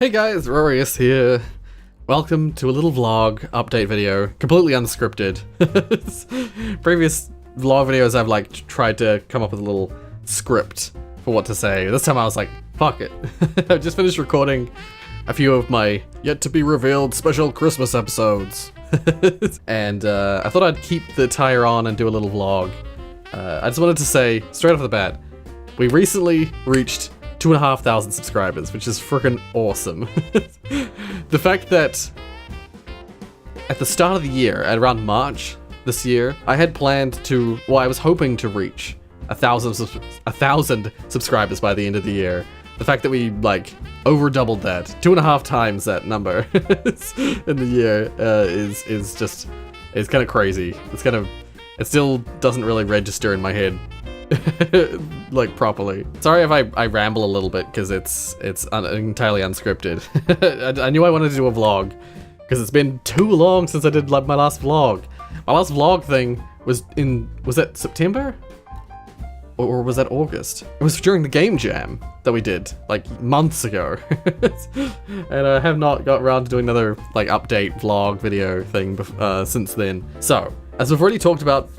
Hey guys, Rorius here. Welcome to a little vlog update video, completely unscripted. Previous vlog videos I've tried to come up with a little script for what to say. This time I was like, fuck it. I just finished recording a few of my yet to be revealed special Christmas episodes. And I thought I'd keep the tire on and do a little vlog. I just wanted to say, straight off the bat, we recently reached 2,500 subscribers, which is freaking awesome. The fact that at the start of the year, at around March this year, I had planned to, well, I was hoping to reach 1,000 subscribers by the end of the year. The fact that we over doubled that, 2.5 times that number in the year is kind of crazy. It still doesn't really register in my head. Properly. Sorry if I ramble a little bit because it's entirely unscripted. I knew I wanted to do a vlog because it's been too long since I did my last vlog. My last vlog thing was that September? Or was that August? It was during the game jam that we did months ago. And I have not got around to doing another update vlog video thing since then. So, as we've already talked about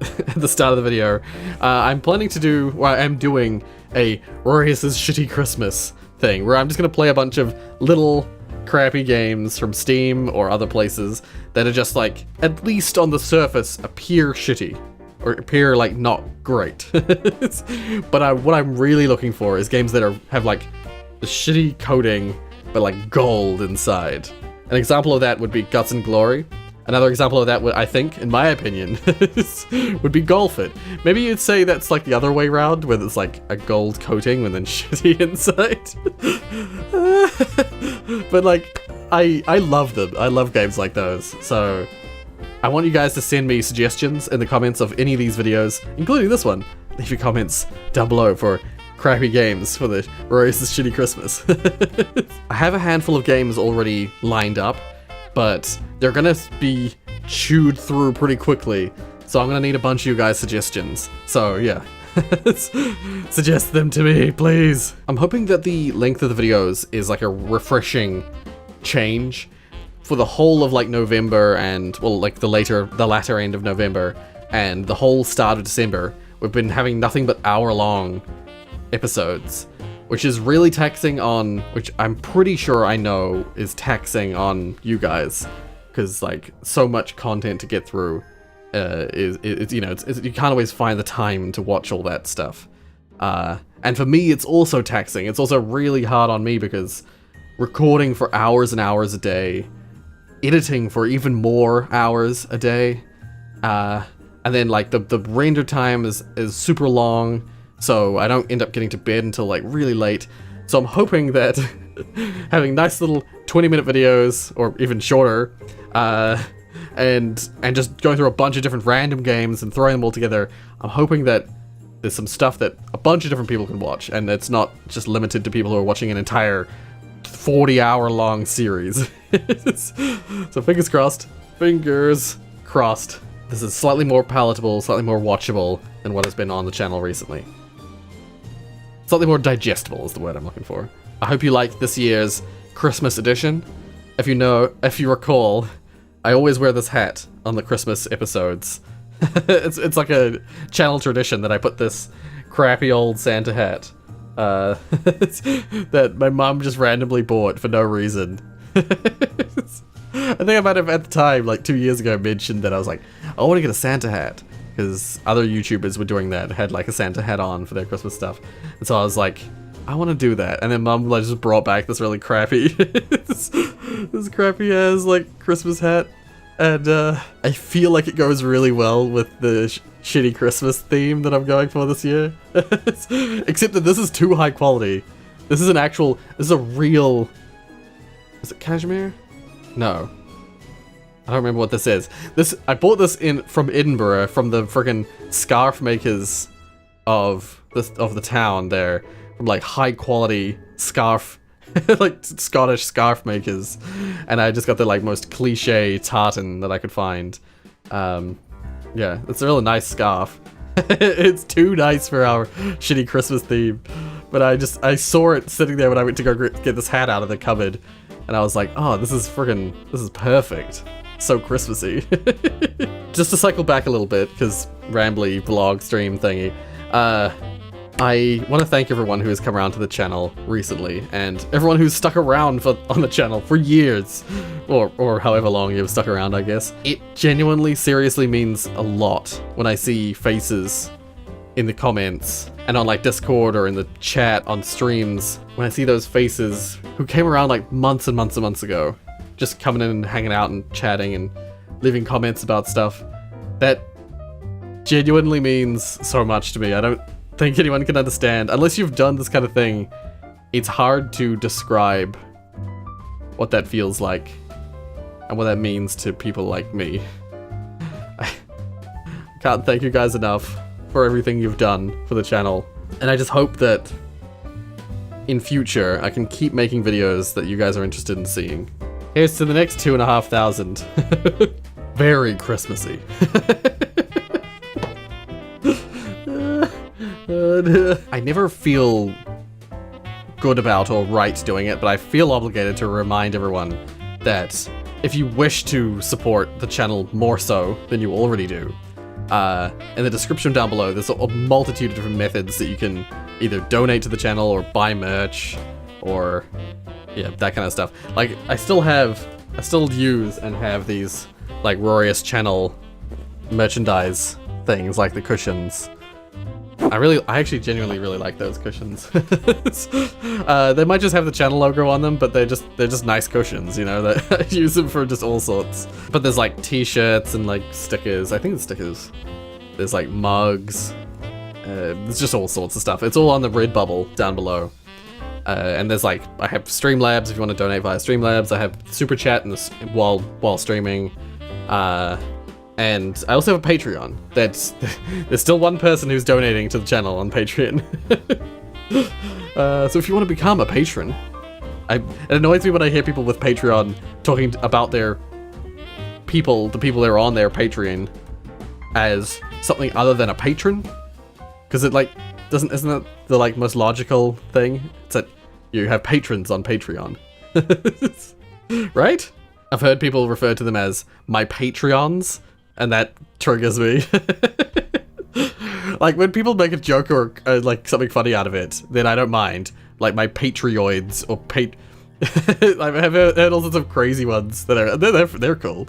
at the start of the video, I'm planning to do, well, I'm doing a Rorius' Shitty Christmas thing, where I'm just gonna play a bunch of little crappy games from Steam or other places that are just at least on the surface, appear shitty, or appear not great. But what I'm really looking for is games that have the shitty coding, but gold inside. An example of that would be Guts and Glory. Another example of that, I think, in my opinion, would be Golf It. Maybe you'd say that's the other way around, where it's a gold coating and then shitty inside. But I love them. I love games like those. So I want you guys to send me suggestions in the comments of any of these videos, including this one. Leave your comments down below for crappy games for the Rorius' Shitty Christmas. I have a handful of games already lined up, but they're gonna be chewed through pretty quickly, so I'm gonna need a bunch of you guys' suggestions. So yeah, suggest them to me, please. I'm hoping that the length of the videos is a refreshing change for the whole of November and, well, the latter end of November and the whole start of December. We've been having nothing but hour-long episodes, which is really taxing on, which I'm pretty sure I know is taxing on you guys, because so much content to get through you can't always find the time to watch all that stuff. And for me, it's also taxing. It's also really hard on me because recording for hours and hours a day, editing for even more hours a day, and then the render time is super long. So I don't end up getting to bed until really late. So I'm hoping that having nice little 20-minute videos, or even shorter, and just going through a bunch of different random games and throwing them all together, I'm hoping that there's some stuff that a bunch of different people can watch, and it's not just limited to people who are watching an entire 40-hour-long series. So fingers crossed. Fingers crossed. This is slightly more palatable, slightly more watchable than what has been on the channel recently. Slightly more digestible is the word I'm looking for. I hope you like this year's Christmas edition. If you recall, I always wear this hat on the Christmas episodes. It's like a channel tradition that I put this crappy old Santa hat that my mom just randomly bought for no reason. I think I might have at the time, 2 years ago, mentioned that I was I want to get a Santa hat. Because other YouTubers were doing that, had a Santa hat on for their Christmas stuff. And so I was I want to do that. And then Mum just brought back this really crappy, this crappy ass Christmas hat. And I feel it goes really well with the shitty Christmas theme that I'm going for this year. Except that this is too high quality. This is a real, is it cashmere? No. I don't remember what this is. I bought this from Edinburgh, from the friggin' scarf makers of the town there, from high quality scarf, Scottish scarf makers, and I just got the most cliche tartan that I could find. Yeah, it's a really nice scarf. It's too nice for our shitty Christmas theme, but I saw it sitting there when I went to go get this hat out of the cupboard, and I was like, oh, this is perfect. So Christmassy. Just to cycle back a little bit, because rambly vlog stream thingy, I want to thank everyone who has come around to the channel recently, and everyone who's stuck around on the channel for years, or however long you've stuck around, I guess. It genuinely, seriously means a lot when I see faces in the comments, and on like Discord or in the chat on streams, when I see those faces who came around like months and months and months ago, just coming in and hanging out and chatting and leaving comments about stuff. That genuinely means so much to me. I don't think anyone can understand. Unless you've done this kind of thing, it's hard to describe what that feels like and what that means to people like me. I can't thank you guys enough for everything you've done for the channel, and I just hope that in future I can keep making videos that you guys are interested in seeing. Here's to the next 2,500. Very Christmassy. I never feel good about or right doing it, but I feel obligated to remind everyone that if you wish to support the channel more so than you already do, in the description down below there's a multitude of different methods that you can either donate to the channel or buy merch or yeah, that kind of stuff. Like, I still use and have these like Rorius channel merchandise things, like the cushions. I actually genuinely really like those cushions. They might just have the channel logo on them, but they're just nice cushions, you know, that I use them for just all sorts. But there's like t-shirts and like stickers. I think the stickers. There's like mugs. There's just all sorts of stuff. It's all on the Redbubble down below. And there's like, I have Streamlabs if you want to donate via Streamlabs. I have Super Chat while streaming. And I also have a Patreon. There's still one person who's donating to the channel on Patreon. So if you want to become a patron, it annoys me when I hear people with Patreon talking about the people that are on their Patreon as something other than a patron. Because it like, isn't that the like most logical thing? It's that you have patrons on Patreon. Right? I've heard people refer to them as my Patreons, and that triggers me. Like, when people make a joke or like something funny out of it, then I don't mind. Like my Patrioids or I've heard all sorts of crazy ones that are they're cool.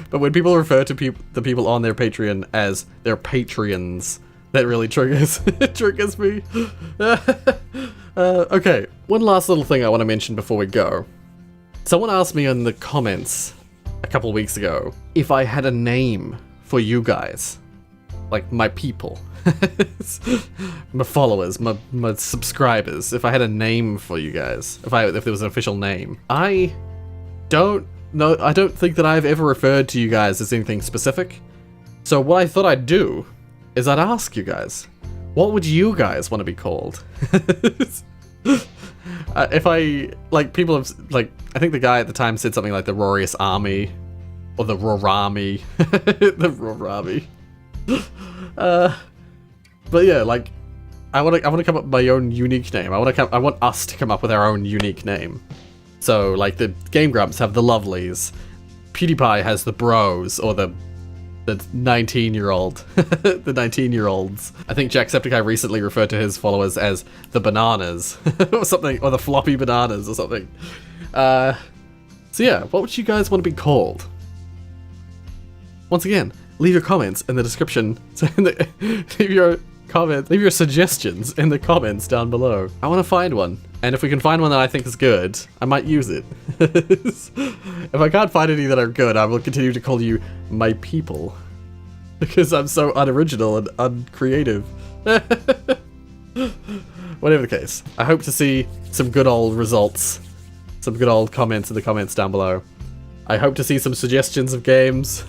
But when people refer to the people on their Patreon as their Patreons, that really triggers me. Okay, one last little thing I want to mention before we go. Someone asked me in the comments a couple weeks ago if I had a name for you guys. Like, my people. My followers, my subscribers. If I had a name for you guys. If there was an official name. I don't think that I've ever referred to you guys as anything specific. So what I thought I'd do is I'd ask you guys, what would you guys want to be called? If people have, like, I think the guy at the time said something like the Rorius Army, or the Rorami. The Rorami. But yeah, like, I want to come up with my own unique name. I want us to come up with our own unique name. So, like, the Game Grumps have the Lovelies, PewDiePie has the Bros, or the 19-year-old, the 19-year-olds. I think Jacksepticeye recently referred to his followers as the Bananas, or something, or the Floppy Bananas, or something. So yeah, what would you guys want to be called? Once again, leave your comments in the description. Leave your suggestions in the comments down below. I want to find one, and if we can find one that I think is good, I might use it. If I can't find any that are good, I will continue to call you my people, because I'm so unoriginal and uncreative. Whatever the case, I hope to see some good old results, some good old comments in the comments down below. I hope to see some suggestions of games,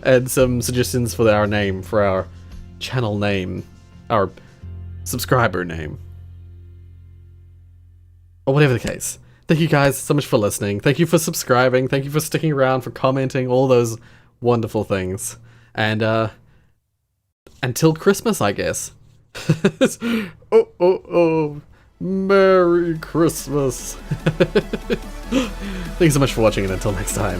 and some suggestions for our name, for our channel name, our subscriber name, or whatever the case. Thank you guys so much for listening. Thank you for subscribing. Thank you for sticking around, for commenting, all those wonderful things. And until Christmas, I guess. Oh, oh, oh. Merry Christmas. Thanks so much for watching, and until next time.